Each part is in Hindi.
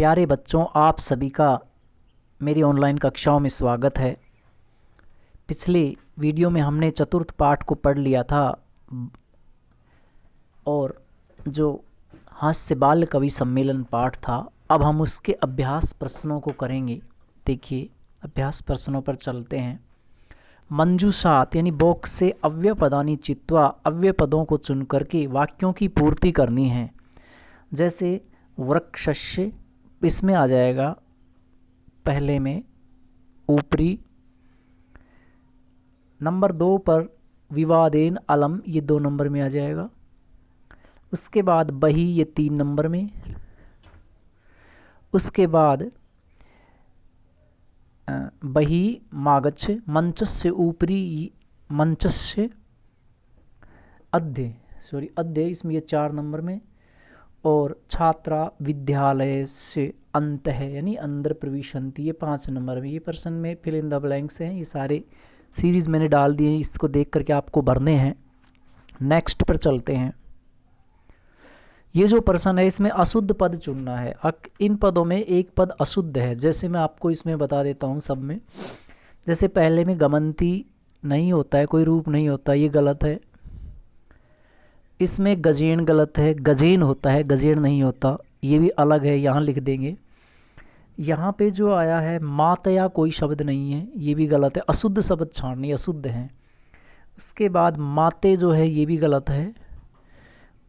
प्यारे बच्चों, आप सभी का मेरी ऑनलाइन कक्षाओं में स्वागत है। पिछले वीडियो में हमने चतुर्थ पाठ को पढ़ लिया था और जो हास्य बाल कवि सम्मेलन पाठ था, अब हम उसके अभ्यास प्रश्नों को करेंगे। देखिए, अभ्यास प्रश्नों पर चलते हैं। मंजूषात यानी बॉक्स से अव्यय पदानी चित्वा, अव्यय पदों को चुन करके वाक्यों की पूर्ति करनी है। जैसे वृक्षस्य, इसमें आ जाएगा पहले में ऊपरी। नंबर 2 पर विवादेन अलम, ये 2 नंबर में आ जाएगा। उसके बाद बही, ये 3 नंबर में। उसके बाद बही मागच्छ, मंचस्य ऊपरी, मंचस्य अध्य, इसमें ये 4 नंबर में। और छात्रा विद्यालय से अंत है यानी अंदर प्रविशन्ति, ये 5 नंबर में। ये प्रश्न में फिल इन द ब्लैंक्स हैं, ये सारे सीरीज मैंने डाल दिए हैं, इसको देख करके आपको भरने हैं। नेक्स्ट पर चलते हैं। ये जो प्रश्न है इसमें अशुद्ध पद चुनना है। इन पदों में एक पद अशुद्ध है, जैसे मैं आपको इसमें बता देता हूँ सब में। जैसे पहले में गमंती नहीं होता है, कोई रूप नहीं होता, ये गलत है। इसमें गजेन गलत है, गजेन होता है, गजेन नहीं होता, ये भी अलग है, यहाँ लिख देंगे। यहाँ पे जो आया है मातया, कोई शब्द नहीं है, ये भी गलत है। अशुद्ध शब्द छाड़नी, अशुद्ध हैं। उसके बाद माते जो है ये भी गलत है।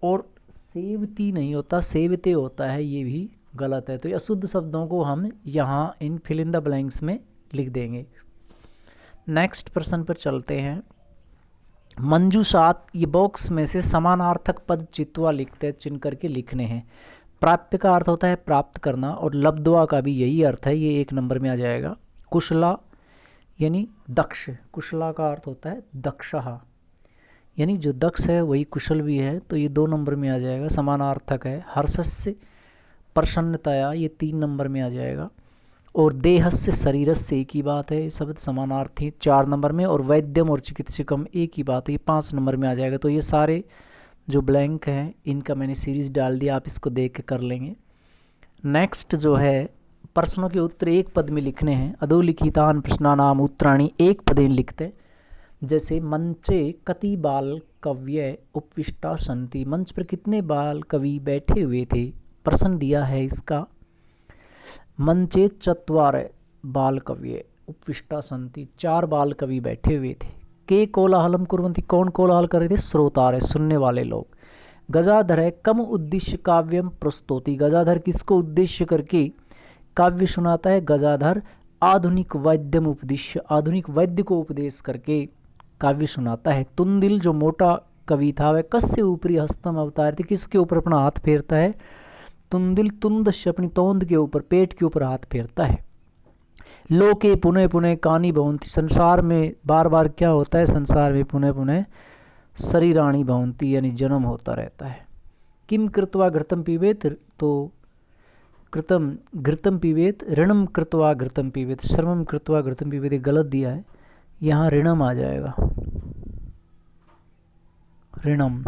और सेवती नहीं होता, सेवते होता है, ये भी गलत है। तो ये अशुद्ध शब्दों को हम यहाँ इन फिल इन द ब्लैंक्स में लिख देंगे। नेक्स्ट प्रश्न पर चलते हैं। मंजूषात, ये बॉक्स में से समानार्थक पद चित्वा लिखते चुन करके लिखने हैं। प्राप्य का अर्थ होता है प्राप्त करना, और लब्ध्वा का भी यही अर्थ है, ये 1 नंबर में आ जाएगा। कुशला यानी दक्ष, कुशला का अर्थ होता है दक्षः, यानी जो दक्ष है वही कुशल भी है, तो ये 2 नंबर में आ जाएगा, समानार्थक है। हर्षस्य प्रसन्नतया, ये 3 नंबर में आ जाएगा। और देहस्य शरीरस्य, एक ही बात है, ये शब्द समानार्थी 4 नंबर में। और वैद्यम और चिकित्सकम एक ही बात है, ये 5 नंबर में आ जाएगा। तो ये सारे जो ब्लैंक हैं इनका मैंने सीरीज डाल दिया, आप इसको देख के कर लेंगे। नेक्स्ट जो है प्रश्नों के उत्तर एक पद में लिखने हैं। अधोलिखितान प्रश्नानाम उत्तराणि एक पदेन लिखते। जैसे मंचे कति बाल कव्य उपविष्टा संति, मंच पर कितने बाल कवि बैठे हुए थे, प्रश्न दिया है इसका। मंचे चत्वार बाल कव्य उपविष्टा संति, 4 बाल कवि बैठे हुए थे। के कोलाहलम कुर्वन्ति, कौन कोलाहल कर रहे थे, श्रोतार है, सुनने वाले लोग। गजाधर है कम उद्देश्य काव्यम प्रस्तोति, गजाधर किसको उद्देश्य करके काव्य सुनाता है, गजाधर आधुनिक वैद्यम उपदेश्य, आधुनिक वैद्य को उपदेश करके काव्य सुनाता है। तुंदिल जो मोटा कवि था वह कस्य ऊपरी हस्तम अवतार थे, किसके ऊपर अपना हाथ फेरता है, तुंदिल तुंदस्य, अपनी तोंद के ऊपर, पेट के ऊपर हाथ फेरता है। लोके पुनः पुनः कानी भवंती, संसार में बार बार क्या होता है, संसार में पुनः पुनः शरीराणी भवंती यानी जन्म होता रहता है। किम कृत्वा घृतम पीबेत, तो कृतम घृतम पीबेत, ऋणम कृत्वा घृतम पीबेत, श्रमम कृत्वा घृतम पीबेत, गलत दिया है, यहाँ ऋणम आ जाएगा, ऋणम,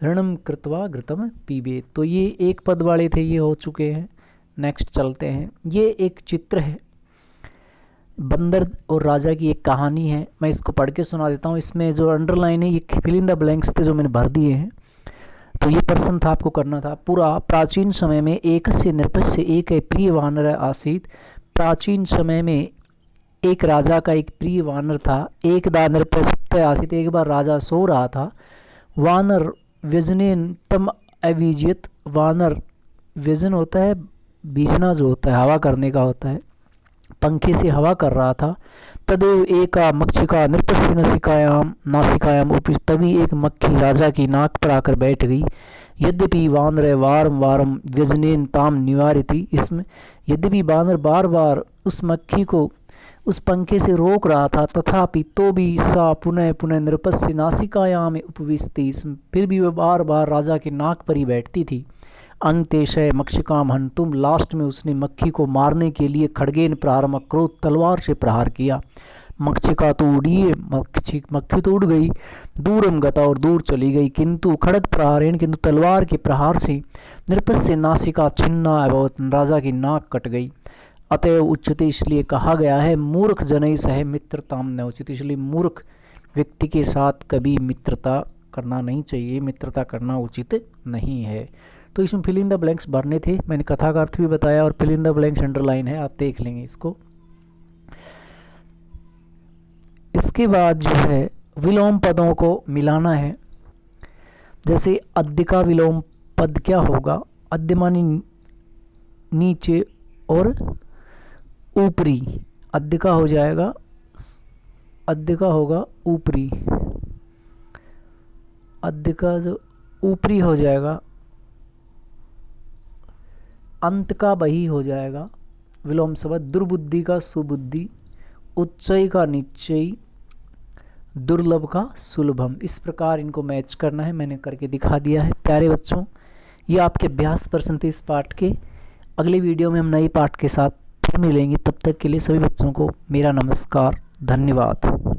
ऋणम कृत्वा घृतम पीबेत। तो ये एक पद वाले थे, ये हो चुके हैं। नेक्स्ट चलते हैं। ये एक चित्र है, बंदर और राजा की एक कहानी है, मैं इसको पढ़ के सुना देता हूँ। इसमें जो अंडरलाइन है ये फिल इन द ब्लैंक्स थे जो मैंने भर दिए हैं। तो ये प्रश्न था, आपको करना था। पूरा प्राचीन समय में एकस्य नृपस्य एक प्रिय वानर आसीत, प्राचीन समय में एक राजा का एक प्रिय वानर था। एकदा नृपस्य आसीत, एक बार राजा सो रहा था। वानर व्यजनेन तम अविजित, वानर व्यजन होता है बीजना, जो होता है हवा करने का होता है, पंखे से हवा कर रहा था। तदेव एका मक्षिका नृपस्य नासिकायाम उपस्थित, तभी एक मक्खी राजा की नाक पर आकर बैठ गई। यद्यपि वानर वारम वारम व्यजनेन ताम निवारिति, इसमें यद्यपि वानर बार बार उस मक्खी को उस पंखे से रोक रहा था, तथापि तो भी सा पुनः पुनः नृपस्य नासिकायाम उपविशति, फिर भी वह बार बार राजा की नाक पर ही बैठती थी। अंतेशय मक्षिकाम हंतुम, लास्ट में उसने मक्खी को मारने के लिए खड्गेन प्रारंभ, क्रोध तलवार से प्रहार किया। मक्षिका तो उड़ी, मक्खी तो उड़ गई। दूरम गता और दूर चली गई। किंतु खड़ग प्रहारेण, किंतु तलवार के प्रहार से नृपस्य नासिका छिन्ना अभवत, राजा की नाक कट गई। अतएव उच्यते, इसलिए कहा गया है, मूर्ख जनई सह मित्रताम न उचित, इसलिए मूर्ख व्यक्ति के साथ कभी मित्रता करना नहीं चाहिए, मित्रता करना उचित नहीं है। तो इसमें फिल इन द ब्लैंक्स भरने थे, मैंने कथा का अर्थ भी बताया और fill in the blanks underline है, आप देख लेंगे इसको। इसके बाद जो है विलोम पदों को मिलाना है। जैसे अद्य का विलोम पद क्या होगा, अद्य मानी नीचे और ऊपरी, अद्य का हो जाएगा, अद्य का होगा ऊपरी, अद्य का जो ऊपरी हो जाएगा, अंत का बही हो जाएगा विलोम शब्द। दुर्बुद्धि का सुबुद्धि, उच्चय का निश्चय, दुर्लभ का सुलभम। इस प्रकार इनको मैच करना है, मैंने करके दिखा दिया है। प्यारे बच्चों, ये आपके अभ्यास प्रश्न थे इस पाठ के। अगले वीडियो में हम नए पाठ के साथ फिर मिलेंगे, तब तक के लिए सभी बच्चों को मेरा नमस्कार, धन्यवाद।